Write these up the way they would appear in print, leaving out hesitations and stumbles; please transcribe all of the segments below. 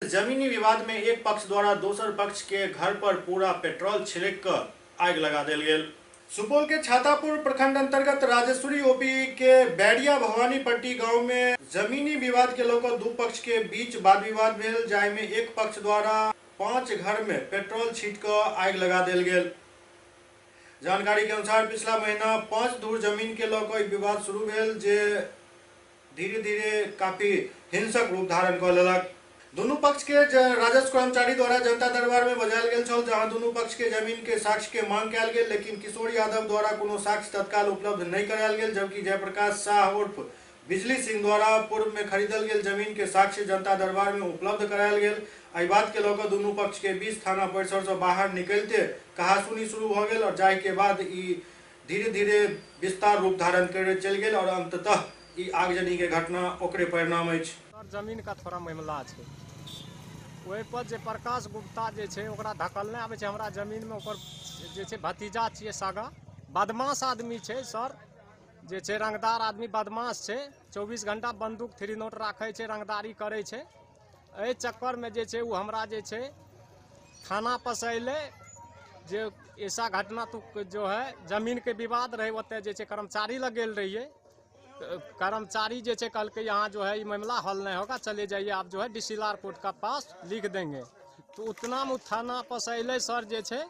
जमीनी विवाद में एक पक्ष द्वारा दोसर पक्ष के घर पर पूरा पेट्रोल छिड़क कर आग लगा देल गेल। सुपौल के छातापुर प्रखंड अंतर्गत राजेश्वरी ओपी के बैरिया भवानीपट्टी गांव में जमीनी विवाद के लेकर दू पक्ष के बीच वाद विवाद भेल, जाहि में एक पक्ष द्वारा 5 घर में पेट्रोल छीट कर आग लगा देल गेल। जानकारी के अनुसार पिछला महीना 5 धूर जमीन के लेकर विवाद शुरू भेल, जे धीरे धीरे काफी हिंसक रूप धारण कर लेलक। दोनों पक्ष के राजस्व कर्मचारी द्वारा जनता दरबार में बजायल गेल छल, जहां दोनों पक्ष के जमीन के साक्ष्य के मांग कयल गेल, लेकिन किशोर यादव द्वारा कोनो साक्ष्य तत्काल उपलब्ध नहीं करायल गेल, जबकि जयप्रकाश शाह उर्फ बिजली सिंह द्वारा पूर्व में खरीदल गेल जमीन के साक्ष्य जनता दरबार में उपलब्ध करायल गेल। एहि बात के लेकर दोनों पक्ष के बीच थाना परिसर से बाहर निकलते कहासुनी शुरू भ गेल और जाहि के बाद ई धीरे धीरे विस्तार रूप धारण कर चल गेल और अंततः ई आगजनी के घटना ओकरे परिणाम अछि। जमीन का थोड़ा मामला है, वही पर जे प्रकाश गुप्ता जे छे ओकरा धकलने आवे छे हमरा जमीन में। ओकर जे छे भतीजा छे सागा बदमाश आदमी छे सर, जे छे रंगदार आदमी बदमाश छे। 24 घंटा बंदूक 3 नोट राखे छे, रंगदारी करे छे। एहि चक्कर में जे छे वो हमरा जे छे थाना पसैले, जे ऐसा घटना तो जो है जमीन के विवाद रहे ओते जे छे कर्मचारी लगेल रहिए। कर्मचारी जे छे कल के यहाँ जो है ये मामला हल नहीं होगा, चले जाइए आप जो है डीसीएलआर कोर्ट का पास लिख देंगे। तो उतना में थाना पसैले सर जे छे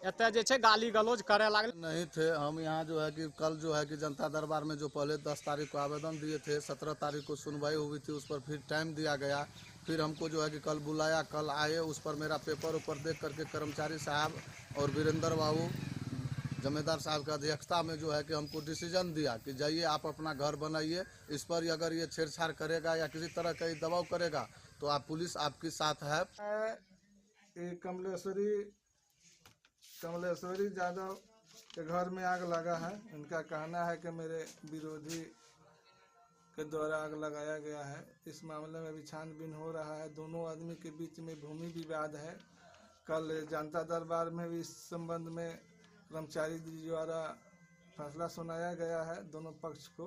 एते जे छे गाली गलौज करे लगे। नहीं थे हम यहाँ जो है कि कल जो है कि जनता दरबार में जो पहले 10 तारीख को आवेदन दिए थे, 17 तारीख को सुनवाई हुई थी, उस पर फिर टाइम दिया गया। फिर हमको जो है कि कल बुलाया, कल आए, उस पर मेरा पेपर ऊपर देख करके कर्मचारी साहब और वीरेंद्र बाबू जमींदार साहब का अध्यक्षता में जो है कि हमको डिसीजन दिया कि जाइए आप अपना घर बनाइए। इस पर अगर ये छेड़छाड़ करेगा या किसी तरह का दबाव करेगा तो आप पुलिस आपके साथ है। कमलेश्वरी यादव के घर में आग लगा है। इनका कहना है कि मेरे विरोधी के द्वारा आग लगाया गया है। इस मामले में भी छानबीन हो रहा है। दोनों आदमी के बीच में भूमि विवाद है। कल जनता दरबार में भी इस संबंध में कर्मचारी द्वारा फैसला सुनाया गया है दोनों पक्ष को।